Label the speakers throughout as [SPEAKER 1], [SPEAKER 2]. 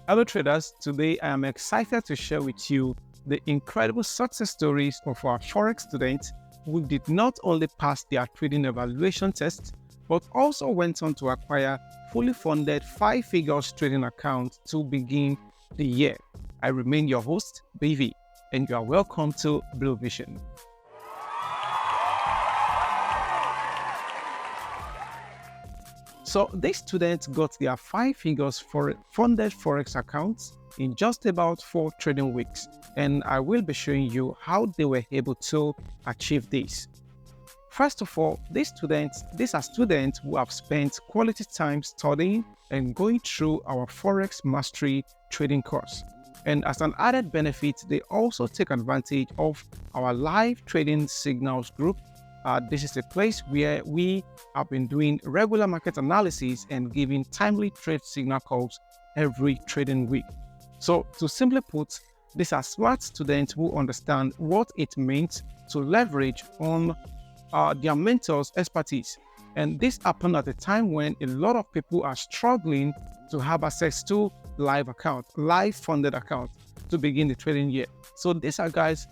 [SPEAKER 1] Hello traders, today I am excited to share with you the incredible success stories of our Forex students who did not only pass their trading evaluation test, but also went on to acquire fully funded 5-figures trading accounts to begin the year. I remain your host, BV, and you are welcome to Blue Vision. So these students got their 5-figures for funded Forex accounts in just about 4 trading weeks, and I will be showing you how they were able to achieve this. First of all, these are students who have spent quality time studying and going through our Forex Mastery trading course. And as an added benefit, they also take advantage of our live trading signals group. This is a place where we have been doing regular market analysis and giving timely trade signal calls every trading week. So to simply put, these are smart students who understand what it means to leverage on their mentors' expertise. And this happened at a time when a lot of people are struggling to have access to live funded accounts to begin the trading year. So these guys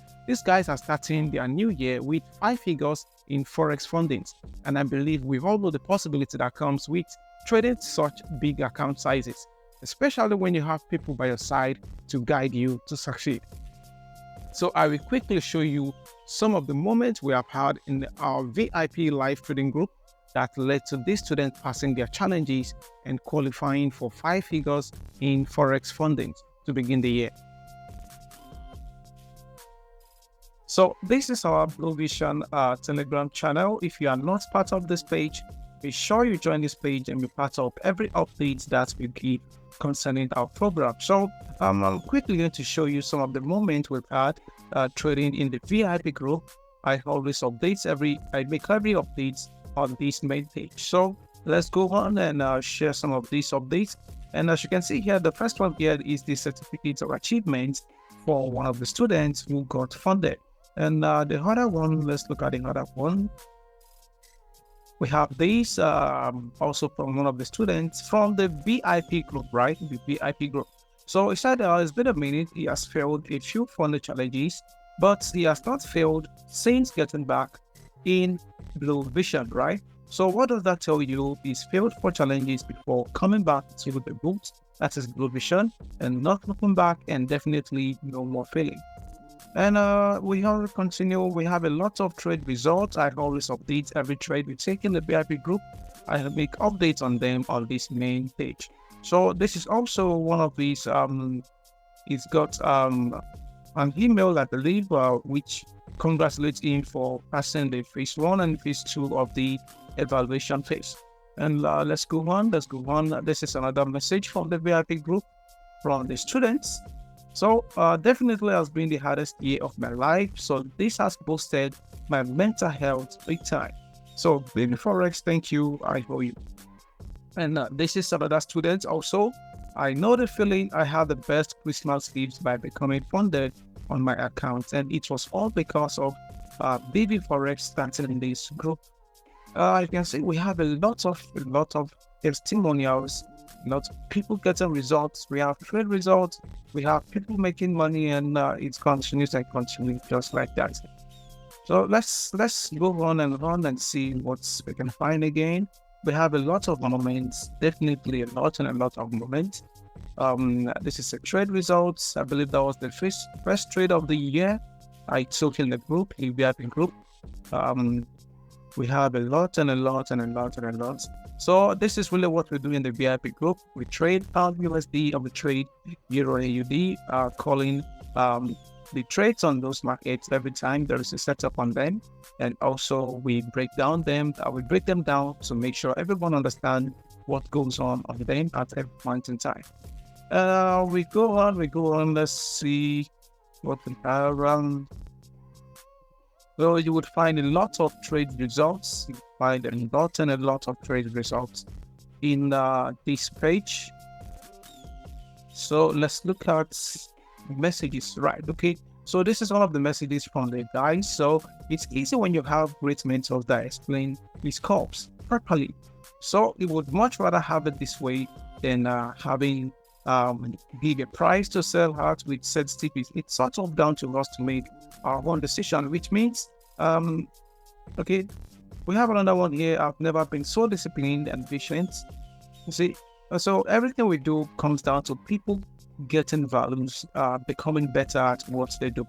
[SPEAKER 1] are starting their new year with 5 figures in Forex fundings. And I believe we all know the possibility that comes with trading such big account sizes, especially when you have people by your side to guide you to succeed. So I will quickly show you some of the moments we have had in our VIP live trading group that led to these students passing their challenges and qualifying for 5 figures in Forex fundings to begin the year. So this is our Blue Vision Telegram channel. If you are not part of this page, be sure you join this page and be part of every update that we give concerning our program. So I'm quickly going to show you some of the moments we've had trading in the VIP group. I always make every update on this main page. So let's go on and share some of these updates. And as you can see here, the first one here is the certificate of achievement for one of the students who got funded. And the other one, let's look at the other one. We have this also from one of the students from the VIP group, right? The VIP group. So he said it's been a minute. He has failed a few funded challenges, but he has not failed since getting back in Blue Vision, right? So what does that tell you? He's failed 4 challenges before coming back to the books. That is Blue Vision, and not looking back, and definitely no more failing. And we will continue. We have a lot of trade results. I always update every trade we take in the VIP group. I make updates on them on this main page. So this is also one of these. It's got an email, I believe, which congratulates him for passing the phase 1 and phase 2 of the evaluation phase. And let's go on. This is another message from the VIP group from the students. So definitely has been the hardest year of my life. So this has boosted my mental health big time. So Baby Forex, thank you. I owe you. And this is another student also. I know the feeling. I had the best Christmas gifts by becoming funded on my account, and it was all because of Baby Forex starting in this group. You can see we have a lot of testimonials. Not people getting results. We have trade results. We have people making money, and it continues and continues just like that. So let's go on and see what we can find again. We have a lot of moments, definitely a lot of moments. This is a trade results. I believe that was the first trade of the year I took in the group, in VIP group. We have a lot. So this is really what we do in the VIP group. We trade pound USD and we trade Euro AUD, calling the trades on those markets every time there is a setup on them. And also we break them down to make sure everyone understands what goes on them at every point in time. We go on, let's see what we have around. So you would find a lot of trade results. You find a lot of trade results in this page. So let's look at messages, right? Okay. So this is one of the messages from the guys. So it's easy when you have great mentors that explain these scopes properly. So you would much rather have it this way than having give a price to sell at with set TPs. It's sort of down to us to make our own decision, which means, okay, we have another one here. I've never been so disciplined and patient. You see, so everything we do comes down to people getting values, becoming better at what they do.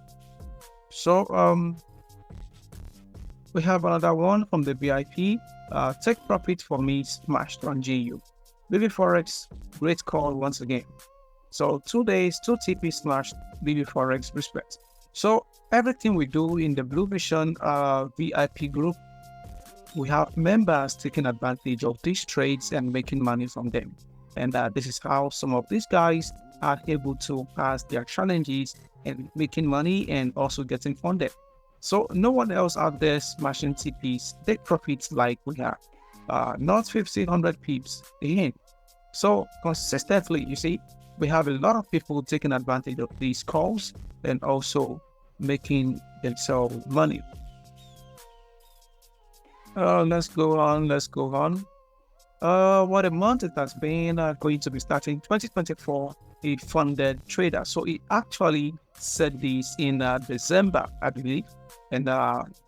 [SPEAKER 1] So we have another one from the VIP. Take profit for me smashed on GU. BB Forex, great call once again. So 2 days, 2 TP smashed BB Forex respect. So everything we do in the Blue Vision VIP group, we have members taking advantage of these trades and making money from them. And this is how some of these guys are able to pass their challenges and making money and also getting funded. So no one else out there smashing TPs, take profits like we have. Not 1,500 pips again. So consistently, you see, we have a lot of people taking advantage of these calls and also making themselves money. Let's go on. What a month it has been. Going to be starting 2024, a funded trader. So he actually said this in December, I believe. And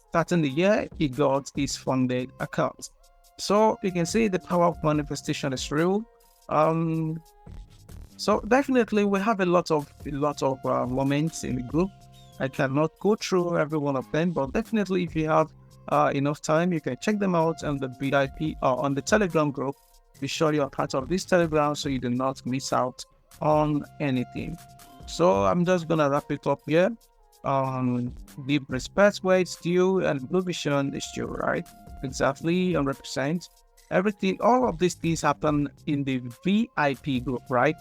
[SPEAKER 1] starting the year, he got his funded account. So you can see the power of manifestation is real. So definitely we have a lot of moments in the group. I cannot go through every one of them, but definitely if you have enough time, you can check them out on the VIP or on the Telegram group. Be sure you are part of this Telegram so you do not miss out on anything. So I'm just gonna wrap it up here. Give respect where it's due, and Blue Vision is due, right? Exactly, 100%. Everything, all of these things happen in the VIP group, right?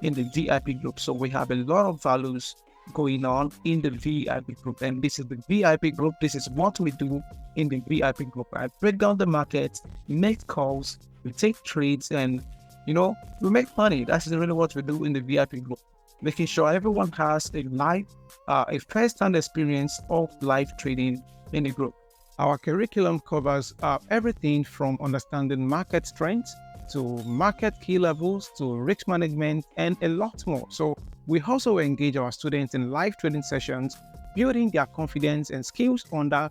[SPEAKER 1] In the VIP group. So we have a lot of values going on in the VIP group, and this is the VIP group. This is what we do in the VIP group. I break down the market, make calls, we take trades, and we make money. That's really what we do in the VIP group, making sure everyone has a first-hand experience of live trading in the group. Our curriculum covers everything from understanding market trends to market key levels to risk management and a lot more. So we also engage our students in live trading sessions, building their confidence and skills under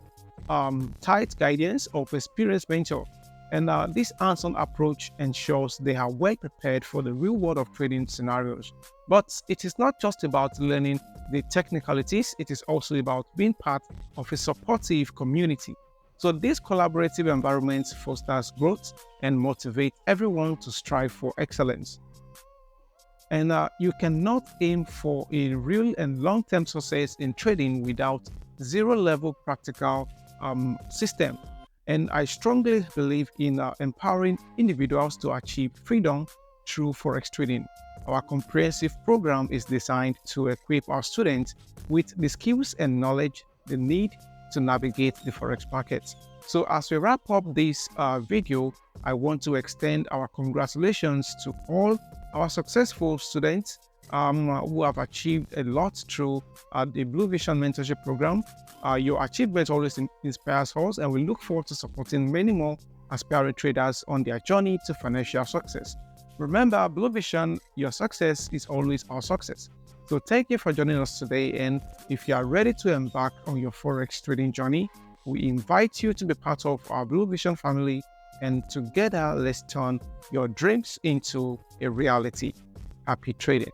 [SPEAKER 1] tight guidance of experienced mentors. And this hands-on approach ensures they are well prepared for the real world of trading scenarios. But it is not just about learning the technicalities, it is also about being part of a supportive community. So this collaborative environment fosters growth and motivates everyone to strive for excellence. And you cannot aim for a real and long-term success in trading without zero-level practical system. And I strongly believe in empowering individuals to achieve freedom through Forex trading. Our comprehensive program is designed to equip our students with the skills and knowledge they need to navigate the Forex markets. So as we wrap up this video, I want to extend our congratulations to all our successful students who have achieved a lot through the Blue Vision Mentorship Program. Your achievement always inspires us, and we look forward to supporting many more aspiring traders on their journey to financial success. Remember, Blue Vision, your success is always our success. So thank you for joining us today, and if you are ready to embark on your Forex trading journey, we invite you to be part of our Blue Vision family, and together let's turn your dreams into a reality. Happy trading.